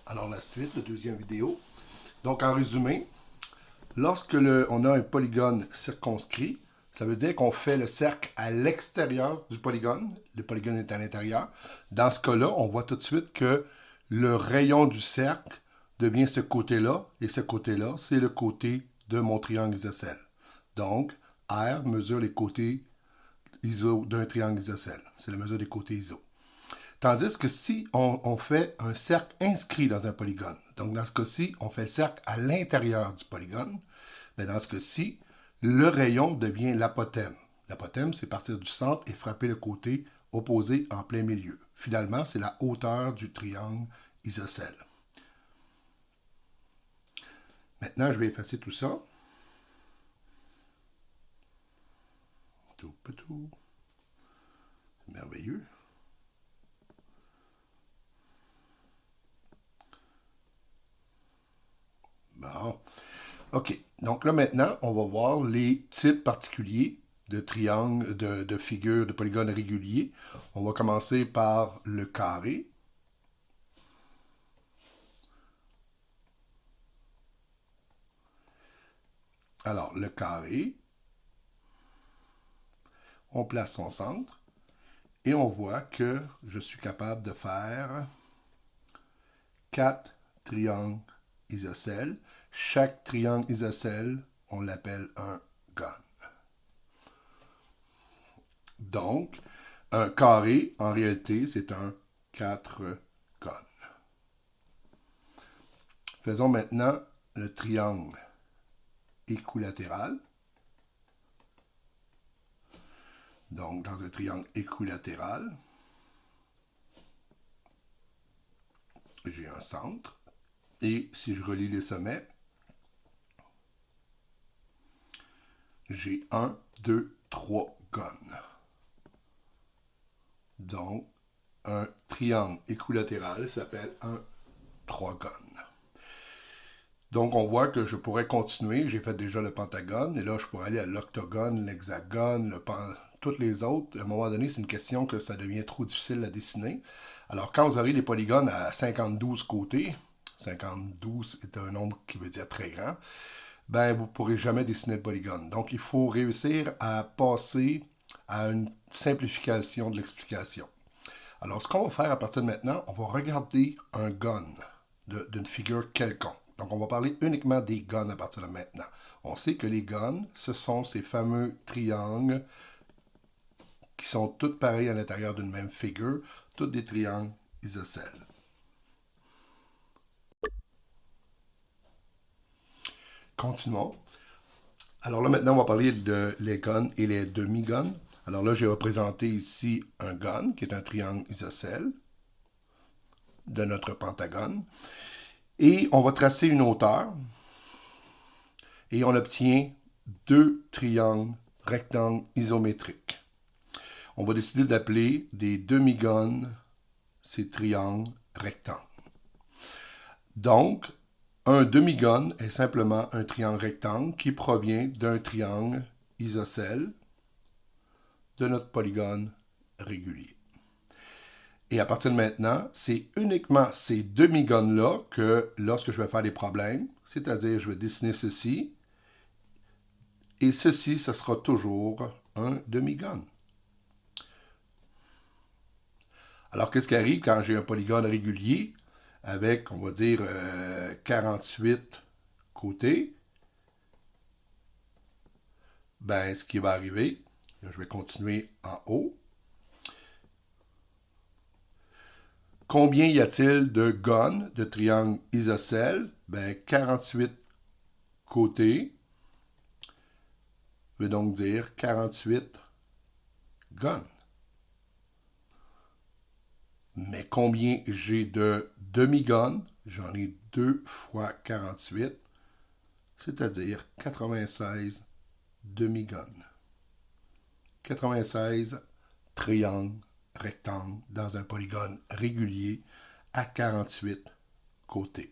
Alors la suite, la deuxième vidéo. Donc en résumé, lorsque on a un polygone circonscrit, ça veut dire qu'on fait le cercle à l'extérieur du polygone. Le polygone est à l'intérieur. Dans ce cas-là, on voit tout de suite que le rayon du cercle devient ce côté-là, et ce côté-là, c'est le côté de mon triangle isocèle. Donc, R mesure les côtés iso d'un triangle isocèle. C'est la mesure des côtés iso. Tandis que si on fait un cercle inscrit dans un polygone, donc dans ce cas-ci, on fait le cercle à l'intérieur du polygone, bien dans ce cas-ci, le rayon devient l'apothème. L'apothème, c'est partir du centre et frapper le côté opposé en plein milieu. Finalement, c'est la hauteur du triangle isocèle. Maintenant, je vais effacer tout ça. Tout, tout. C'est merveilleux. Bon. OK. Donc là, maintenant, on va voir les types particuliers de triangles, de figures, de polygones réguliers. On va commencer par le carré. Alors, le carré, on place son centre et on voit que je suis capable de faire 4 triangles isocèles. Chaque triangle isocèle, on l'appelle un gone. Donc, un carré, en réalité, c'est un 4 cônes. Faisons maintenant le triangle équilatéral. Donc, dans un triangle équilatéral, j'ai un centre. Et si je relie les sommets, j'ai 1, 2, 3 cônes. Donc, un triangle équilatéral s'appelle un 3 cônes. Donc, on voit que je pourrais continuer. J'ai fait déjà le pentagone. Et là, je pourrais aller à l'octogone, l'hexagone, toutes les autres. À un moment donné, c'est une question que ça devient trop difficile à dessiner. Alors, quand vous aurez les polygones à 52 côtés, 52 est un nombre qui veut dire très grand, ben, vous ne pourrez jamais dessiner le polygone. Donc, il faut réussir à passer à une simplification de l'explication. Alors, ce qu'on va faire à partir de maintenant, on va regarder un gone d'une figure quelconque. Donc, on va parler uniquement des gones à partir de maintenant. On sait que les gones, ce sont ces fameux triangles qui sont tous pareils à l'intérieur d'une même figure, tous des triangles isocèles. Continuons. Alors là, maintenant, on va parler de les gones et les demi-gones. Alors là, j'ai représenté ici un gone, qui est un triangle isocèle de notre pentagone. Et on va tracer une hauteur. Et on obtient deux triangles rectangles isométriques. On va décider d'appeler des demi-gones ces triangles rectangles. Donc, un demi-gone est simplement un triangle rectangle qui provient d'un triangle isocèle de notre polygone régulier. Et à partir de maintenant, c'est uniquement ces demi-gones-là que, lorsque je vais faire des problèmes, c'est-à-dire je vais dessiner ceci, et ceci, ce sera toujours un demi-gone. Alors, qu'est-ce qui arrive quand j'ai un polygone régulier avec, on va dire, 48 côtés? Ben, ce qui va arriver, je vais continuer en haut. Combien y a-t-il de gones, de triangles isocèles? Ben, 48 côtés veut donc dire 48 gones. Mais combien j'ai de demi-gones? J'en ai 2 fois 48, c'est-à-dire 96 demi-gones. 96 triangles rectangles dans un polygone régulier à 48 côtés.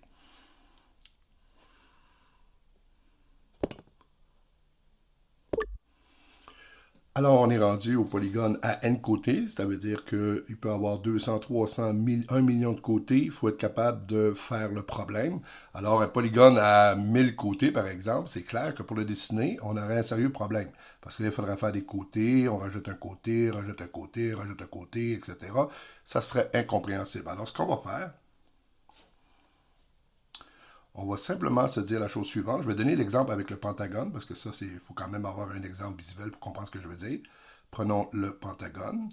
Alors, on est rendu au polygone à n côtés, ça veut dire qu'il peut avoir 200, 300, 1 million de côtés. Il faut être capable de faire le problème. Alors, un polygone à 1000 côtés, par exemple, c'est clair que pour le dessiner, on aurait un sérieux problème. Parce qu'il faudrait faire des côtés, on rajoute un côté, rajoute un côté, rajoute un côté, etc. Ça serait incompréhensible. Alors, ce qu'on va faire, on va simplement se dire la chose suivante. Je vais donner l'exemple avec le pentagone, parce que ça, il faut quand même avoir un exemple visuel pour comprendre ce que je veux dire. Prenons le pentagone.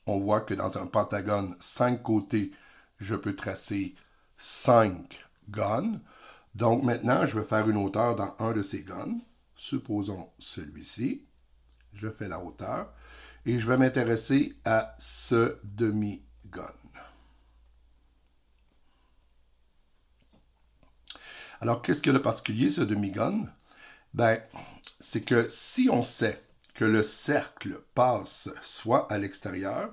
On voit que dans un pentagone, 5 côtés, je peux tracer 5 gones. Donc maintenant, je vais faire une hauteur dans un de ces gones. Supposons celui-ci. Je fais la hauteur. Et je vais m'intéresser à ce demi-gone. Alors, qu'est-ce que de particulier, ce demi-gone? Ben, c'est que si on sait que le cercle passe soit à l'extérieur,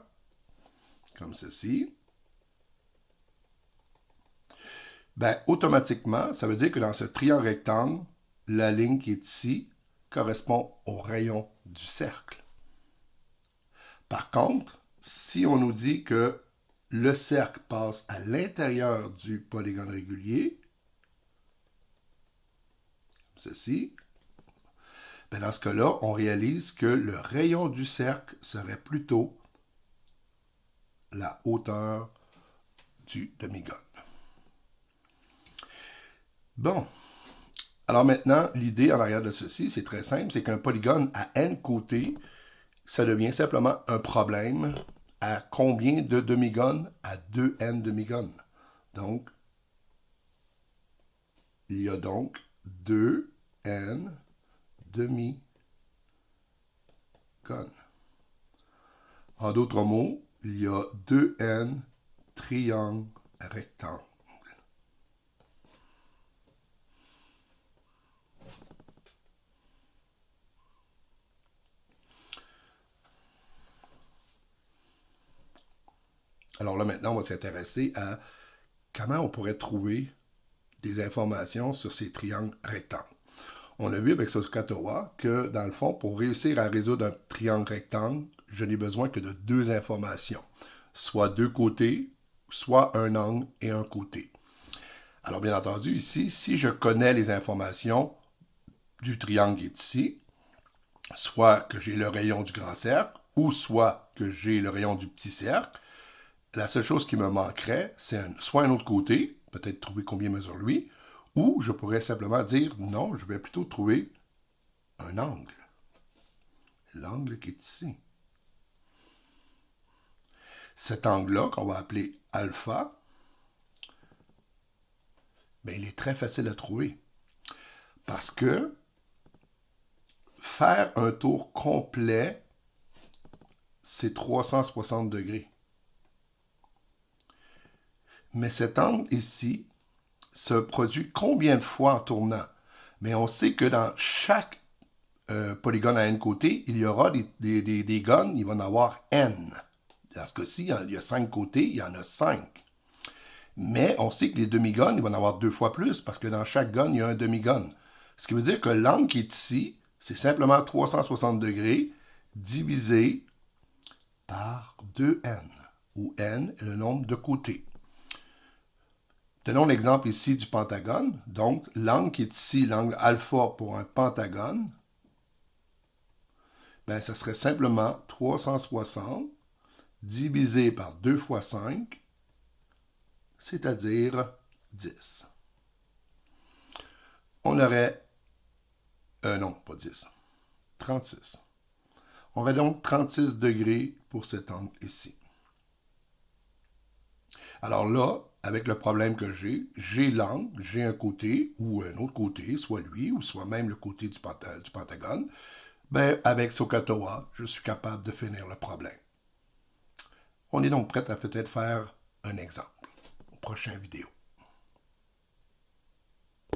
comme ceci, ben, automatiquement, ça veut dire que dans ce triangle rectangle, la ligne qui est ici correspond au rayon du cercle. Par contre, si on nous dit que le cercle passe à l'intérieur du polygone régulier, ceci, ben dans ce cas-là, on réalise que le rayon du cercle serait plutôt la hauteur du demi-gone. Bon. Alors maintenant, l'idée en arrière de ceci, c'est très simple, c'est qu'un polygone à n côtés, ça devient simplement un problème à combien de demi-gones? À 2n demi-gones. Donc, il y a donc 2n demi-gones. En d'autres mots, il y a 2n triangles rectangles. Alors là, maintenant, on va s'intéresser à comment on pourrait trouver des informations sur ces triangles rectangles. On a vu avec SOHCAHTOA que, dans le fond, pour réussir à résoudre un triangle rectangle, je n'ai besoin que de 2 informations, soit 2 côtés, soit un angle et un côté. Alors, bien entendu, ici, si je connais les informations du triangle qui est ici, soit que j'ai le rayon du grand cercle, ou soit que j'ai le rayon du petit cercle, la seule chose qui me manquerait, c'est soit un autre côté, peut-être trouver combien mesure lui, ou je pourrais simplement dire non, je vais plutôt trouver un angle. L'angle qui est ici. Cet angle-là, qu'on va appeler alpha, mais il est très facile à trouver. Parce que faire un tour complet, c'est 360 degrés. Mais cet angle ici se produit combien de fois en tournant? Mais on sait que dans chaque polygone à n côtés, il y aura des gones, il va en avoir n. Dans ce cas-ci, il y a 5 côtés, il y en a 5. Mais on sait que les demi-gones, il va en avoir 2 fois plus, parce que dans chaque gone, il y a un demi-gone. Ce qui veut dire que l'angle qui est ici, c'est simplement 360 degrés divisé par 2n, où n est le nombre de côtés. Tenons l'exemple ici du pentagone. Donc, l'angle qui est ici, l'angle alpha pour un pentagone, ben, ça serait simplement 360 divisé par 2 fois 5, c'est-à-dire 10. On aurait... non, pas 10. 36. On aurait donc 36 degrés pour cet angle ici. Alors là, avec le problème que j'ai l'angle, j'ai un côté ou un autre côté, soit lui ou soit même le côté du pentagone. Ben, avec SOHCAHTOA, je suis capable de finir le problème. On est donc prêt à peut-être faire un exemple. Prochaine vidéo.